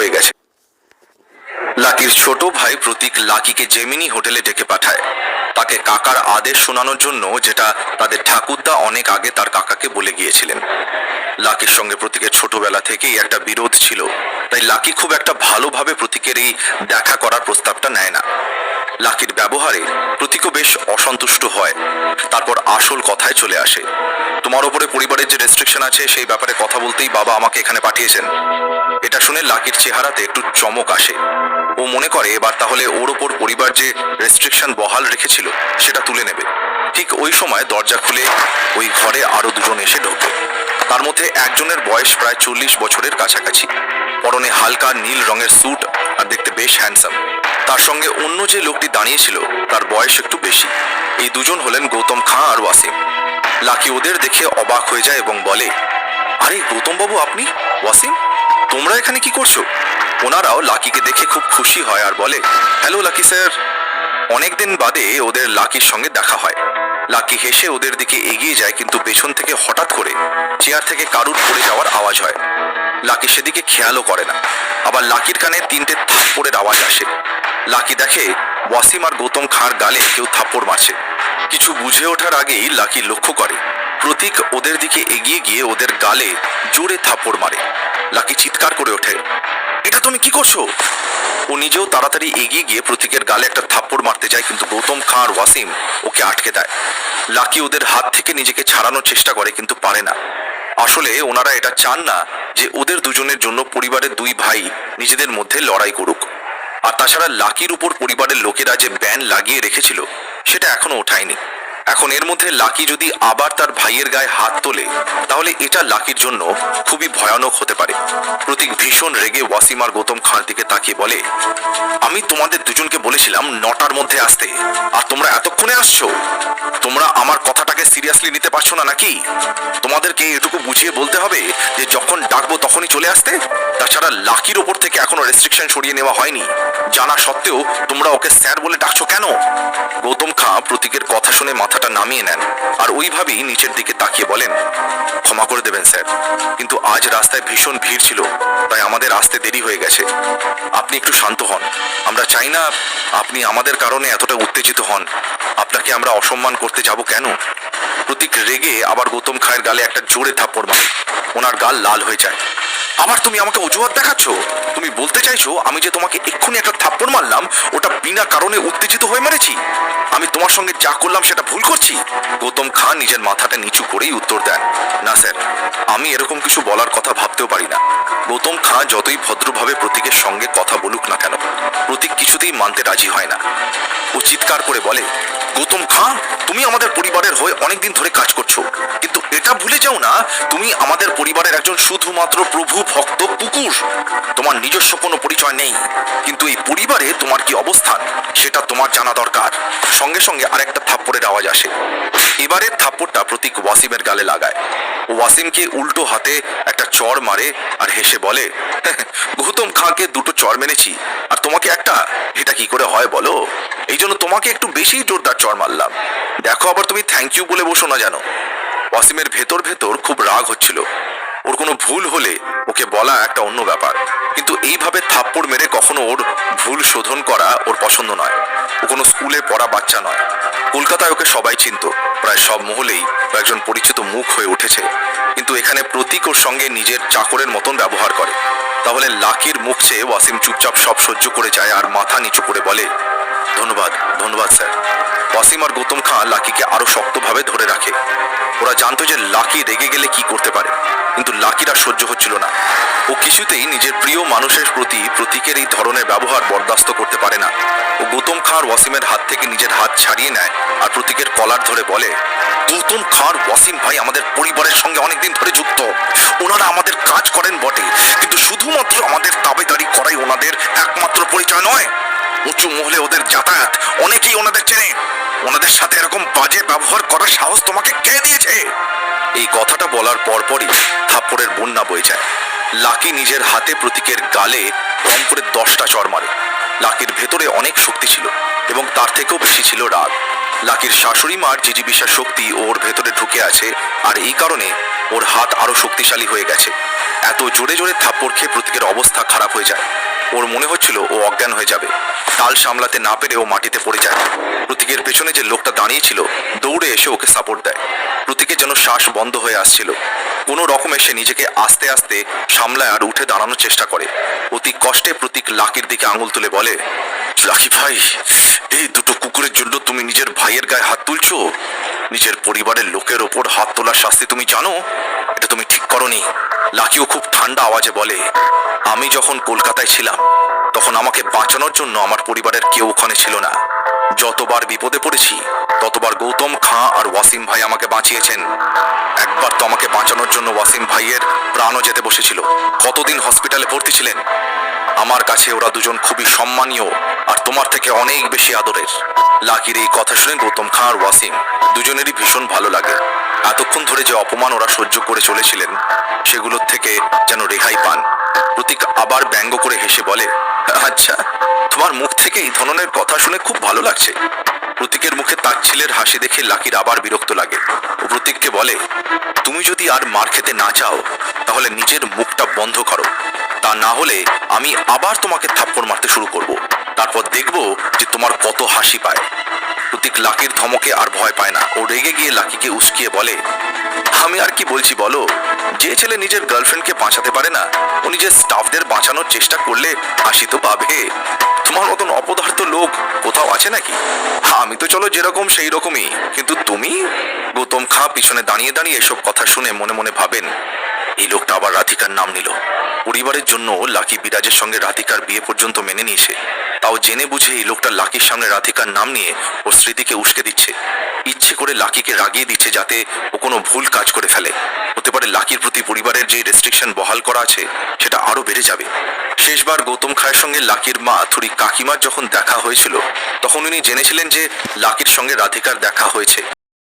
হয়ে গেছে। লাকির ছোট ভাই প্রতীক লাকিকে জেমিনি হোটেলে ডেকে পাঠায়, তাকে কাকার আদেশ শোনানোর জন্য, যেটা তাদের ঠাকুরদা অনেক আগে তার কাকাকে বলে গিয়েছিলেন। লাকির সঙ্গে প্রতীকের ছোটবেলা থেকেই একটা বিরোধ ছিল, তাই লাকি খুব একটা ভালোভাবে প্রতীকের এই দেখা করার প্রস্তাবটা নেয় না। লাকির ব্যবহারে প্রতীকও বেশ অসন্তুষ্ট হয়। তারপর আসল কথায় চলে আসে। তোমার ওপরে পরিবারের যে রেস্ট্রিকশন আছে সেই ব্যাপারে কথা বলতেই বাবা আমাকে এখানে পাঠিয়েছেন। এটা শুনে লাকির চেহারাতে একটু চমক আসে। ও মনে করে এবার তাহলে ওর ওপর পরিবার যে রেস্ট্রিকশন বহাল রেখেছিল সেটা তুলে নেবে। ঠিক ওই সময় দরজা খুলে ওই ঘরে আরো দুজন এসে ঢোকে। তার মধ্যে একজনের বয়স প্রায় 40 বছরের কাছাকাছি, পরনে হালকা নীল রঙের স্যুট আর দেখতে বেশ হ্যান্ডসাম। তার সঙ্গে অন্য যে লোকটি দাঁড়িয়েছিল তার বয়স একটু বেশি। এই দুজন হলেন গৌতম খাঁ আর ওয়াসিম। লাকি ওদের দেখে অবাক হয়ে যায় এবং বলে, আরে গৌতম বাবু, আপনি? ওয়াসিম, তোমরা এখানে কি করছো? ওনারাও লাকিকে দেখে খুব খুশি হয় আর বলে, হ্যালো লাকি স্যার। অনেকদিন বাদে ওদের লাকির সঙ্গে দেখা হয়। লাকি হেসে ওদের দিকে এগিয়ে যায়, কিন্তু পেছন থেকে হঠাৎ করে চেয়ার থেকে কারুর পড়ে যাওয়ার আওয়াজ হয়। লাকি সেদিকে খেয়ালও করে না। আবার লাকির কানে 3টে থাপ্পড়ের আওয়াজ আসে। লাকি দেখে ওয়াসিম আর গৌতম খাঁর গালে কেউ থাপ্পড় মারছে। কিছু বুঝে ওঠার আগেই লাকি লক্ষ্য করে প্রতীক ওদের দিকে এগিয়ে গিয়ে ওদের গালে জোরে থাপ্পড় মারে। লাকি চিৎকার করে ওঠে, এটা তুমি কি করছো? ও নিজেও তাড়াতাড়ি এগিয়ে গিয়ে প্রতীকের গালে একটা থাপ্পড় মারতে যায়, কিন্তু গৌতম খাঁ আর ওয়াসিম ওকে আটকে দেয়। লাকি ওদের হাত থেকে নিজেকে ছাড়ানোর চেষ্টা করে, কিন্তু পারে না। আসলে ওনারা এটা চান না যে ওদের দুজনের জন্য পরিবারের দুই ভাই নিজেদের মধ্যে লড়াই করুক। আর তাছাড়া লাকির উপর পরিবারের লোকেরা যে ব্যান লাগিয়ে রেখেছিল সেটা এখনো ওঠায়নি। এখন এর মধ্যে লাকি যদি আবার তার ভাইয়ের গায়ে হাত তোলে তাহলে এটা লাকির জন্য খুবই ভয়ানক হতে পারে। প্রতীক ভীষণ রেগে ওয়াসিম আর গৌতম খাঁর দিকে তাকিয়ে বলে, আমি তোমাদের দুজনকে বলেছিলাম 9টার মধ্যে আসতে, আর তোমরা এতক্ষণে আসছো? তোমরা আমার কথাটাকে সিরিয়াসলি নিতে পারছো না নাকি? তোমাদেরকে এটুকু বুঝিয়ে বলতে হবে যে যখন ডাকবো তখনই চলে আসতে। তাছাড়া লাকির ওপর থেকে এখনো রেস্ট্রিকশন সরিয়ে নেওয়া হয়নি, জানা সত্ত্বেও তোমরা ওকে স্যার বলে ডাকছো কেন? গৌতম খাঁ প্রতীকের কথা শুনে মাথাটা নামিয়ে নেন আর ওইভাবেই নিচের দিকে তাকিয়ে বলেন, ক্ষমা করে দেবেন স্যার, কিন্তু আজ রাস্তায় ভীষণ ভিড় ছিল, তাই আমাদের আসতে দেরি হয়ে গেছে। আপনি একটু শান্ত হন। আমরা চাই না আপনি আমাদের কারণে এতটা উত্তেজিত হন। আপনাকে আমরা অসম্মান করতে যাব কেন? প্রতীক রেগে আবার গৌতম খাঁয়ের গালে একটা জোরে থাপ্পড় মারে। ওনার গাল লাল হয়ে যায়। আবার তুমি আমাকে অজুহাত দেখাচ্ছ? তুমি বলতে চাইছো আমি যে তোমাকে এক্ষুনি একটা থাপ্পড় মারলাম ওটা বিনা কারণে উত্তেজিত হয়ে মেরেছি? আমি তোমার সঙ্গে যা করলাম সেটা ভুল করছি? গৌতম খাঁ নিজের মাথাটা নিচু করেই উত্তর দেন, না স্যার, আমি এরকম কিছু বলার কথা ভাবতেও পারি না। গৌতম খাঁ যতই ভদ্রভাবে প্রতীকের সঙ্গে কথা বলুক না কেন, প্রতীক কিছুতেই মানতে রাজি হয় না। ও চিৎকার করে বলে, গৌতম খাঁ, তুমি আমাদের পরিবারের হয়ে অনেকদিন ধরে কাজ করছো, কিন্তু এটা ভুলে যাও না তুমি আমাদের পরিবারের একজন শুধুমাত্র প্রভু ভক্ত কুকুর। তোমার নিজস্ব কোনো পরিচয় নেই, কিন্তু এই পরিবারে তোমার কি অবস্থান সেটা তোমার জানা দরকার। সঙ্গে সঙ্গে আরেকটা থাপ্পড়ের আওয়াজ আসে। এবারের থাপ্পড়টা প্রতীক ওয়াসিমের গালে লাগায়। ওয়াসিমকে উল্টো হাতে একটা চড় মারে আর হেসে বলে, গৌতম খাঁকে 2টো চড় মেরেছি আর তোমাকে একটা, এটা কি করে হয় বলো? এই জন্য তোমাকে একটু বেশি জোরদার চড় মারলাম। দেখো আবার তুমি থ্যাংক ইউ বলে বসো না জানো। ওয়াসিমের ভেতর ভেতর খুব রাগ হচ্ছিল। ওর কোনো ভুল হলে ওকে বলা একটা অন্য ব্যাপার, কিন্তু এইভাবে থাপ্পড় মেরে কখনো ওর ভুল শোধন করা ওর পছন্দ নয়। ও কোনো স্কুলে পড়া বাচ্চা নয়। কলকাতায় ওকে সবাই চিনত, প্রায় সব মহলেই একজন পরিচিত মুখ হয়ে উঠেছে, কিন্তু এখানে প্রতীক ওর সঙ্গে নিজের চাকরের মতন ব্যবহার করে। তাহলে লাকির মুখ চেয়ে ওয়াসিম চুপচাপ সব সহ্য করে যায় আর মাথা নিচু করে বলে, ধন্যবাদ ধন্যবাদ স্যার। ওয়াসিম আর গৌতম খাঁ লাকিকে আরো শক্তভাবে ধরে রাখে। ওরা জানতো যে লাকি রেগে গেলে কি করতে পারে, কিন্তু লাকির আর সহ্য হচ্ছিল না। ও কিছুতেই নিজের প্রিয় মানুষের প্রতি প্রতীকের এই ধরনের ব্যবহার বরদাস্ত করতে পারে না। ও গৌতম খাঁ ওয়াসিমের হাত থেকে নিজের হাত ছাড়িয়ে নেয় আর প্রতীকের কলার ধরে বলে, গৌতম খাঁ ওয়াসিম ভাই আমাদের পরিবারের সঙ্গে অনেকদিন ধরে যুক্ত। ওনারা আমাদের কাজ করেন বটে, কিন্তু শুধুমাত্র আমাদের তাবেদারি করাই ওনাদের একমাত্র পরিচয় নয়। উঁচু মহলে ওদের যাতায়াত, অনেকেই ওনাদের চেনে। ওনাদের সাথে এরকম বাজে ব্যবহার করার সাহস তোমাকে কে দিয়েছে? এই কথাটা বলার পরপরই থাপ্পড়ের বন্যা বয়ে যায়। লাকি নিজের হাতে প্রতীকের গালে কম করে 10টা চড় মারে। লাকির ভেতরে অনেক শক্তি ছিল এবং তার থেকেও বেশি ছিল রাগ। লাকির শাশুড়ি মার জিজিবিষা শক্তি ওর ভেতরে ঢুকে আছে, আর এই কারণে ওর হাত আরো শক্তিশালী হয়ে গেছে। এত জোরে জোরে থাপ্পড় খেয়ে প্রতীকের অবস্থা খারাপ হয়ে যায়। ওর মনে হচ্ছিল ও অজ্ঞান হয়ে যাবে। তাল সামলাতে না পেরে ও মাটিতে পড়ে যায়। প্রতীকের পেছনে যে লোকটা দাঁড়িয়ে ছিল দৌড়ে এসে ওকে সাপোর্ট দেয়। প্রতীকের যেন শ্বাস বন্ধ হয়ে আসছিল। কোনো রকমে সে নিজেকে আস্তে আস্তে সামলায় আর উঠে দাঁড়ানোর চেষ্টা করে। অতি কষ্টে প্রতীক লাকির দিকে আঙুল তুলে বলে, লাকি ভাই, এই দুটো কুকুরের জন্য তুমি নিজের ভাইয়ের গায়ে হাত তুলছো? নিজের পরিবারের লোকের ওপর হাত তোলার শাস্তি তুমি জানো? এটা তুমি ঠিক করনি। লাকিও খুব ঠান্ডা আওয়াজে বলে, আমি যখন কলকাতায় ছিলাম তখন আমাকে বাঁচানোর জন্য আমার পরিবারের কেউ ওখানে ছিল না। যতবার বিপদে পড়েছি ততবার গৌতম খাঁ আর ওয়াসিম ভাই আমাকে বাঁচিয়েছেন। একবার তো আমাকে বাঁচানোর জন্য ওয়াসিম ভাইয়ের প্রাণও যেতে বসেছিল। কতদিন হসপিটালে ভর্তি ছিলেন। আমার কাছে ওরা দুজন খুবই সম্মানীয় আর তোমার থেকে অনেক বেশি আদরের। লাকির এই কথা শুনে গৌতম খাঁ আর ওয়াসিম দুজনেরই ভীষণ ভালো লাগে। এতক্ষণ ধরে যে অপমান ওরা সহ্য করে চলেছিলেন সেগুলোর থেকে যেন রেহাই পান। প্রতীক আবার ব্যঙ্গ করে হেসে বলে, আচ্ছা, তোমার মুখ থেকে এই ধরনের কথা শুনে খুব ভালো লাগছে। প্রতীকের মুখে তাচ্ছিলের হাসি দেখে লাকির আবার বিরক্ত লাগে। ও প্রতীককে বলে, তুমি যদি আর মার খেতে না চাও তাহলে নিজের মুখটা বন্ধ করো। তা না হলে আমি আবার তোমাকে থাপ্পড় মারতে শুরু করব। তারপর দেখব যে তোমার কত হাসি পায়। প্রতীক লাকির ধমকে আর ভয় পায় না। ও রেগে গিয়ে লাকিকে উস্কিয়ে বলে, আমি আর কি বলছি বলো? যে ছেলে নিজের গার্লফ্রেন্ডকে বাঁচাতে পারে না ও নিজের স্টাফদের বাঁচানোর চেষ্টা করলে হাসি তো পাবে। তোমার মতন অপদার্থ লোক কোথাও আছে নাকি? আমি তো চলো যেরকম সেই রকমই, কিন্তু তুমি? গৌতম খাঁ পিছনে দাঁড়িয়ে দাঁড়িয়ে এসব কথা শুনে মনে মনে ভাবেন, এই লোকটা আবার রাধিকার নাম নিল। পরিবারের জন্য লাকি বিরাজের সঙ্গে রাধিকার বিয়ে পর্যন্ত মেনে নিয়েছে, তাও জেনে বুঝে এই লোকটা লাকির সামনে রাধিকার নাম নিয়ে ওর স্মৃতিকে উস্কে দিচ্ছে। ইচ্ছে করে লাকিকে রাগিয়ে দিচ্ছে যাতে ও কোনো ভুল কাজ করে ফেলে। হতে পারে লাকির প্রতি পরিবারের যে রেস্ট্রিকশন বহাল করা আছে সেটা আরো বেড়ে যাবে। শেষবার গৌতম খায়ের সঙ্গে লাকির মা থুরি কাকিমার যখন দেখা হয়েছিল তখন উনি জেনেছিলেন যে লাকির সঙ্গে রাধিকার দেখা হয়েছে।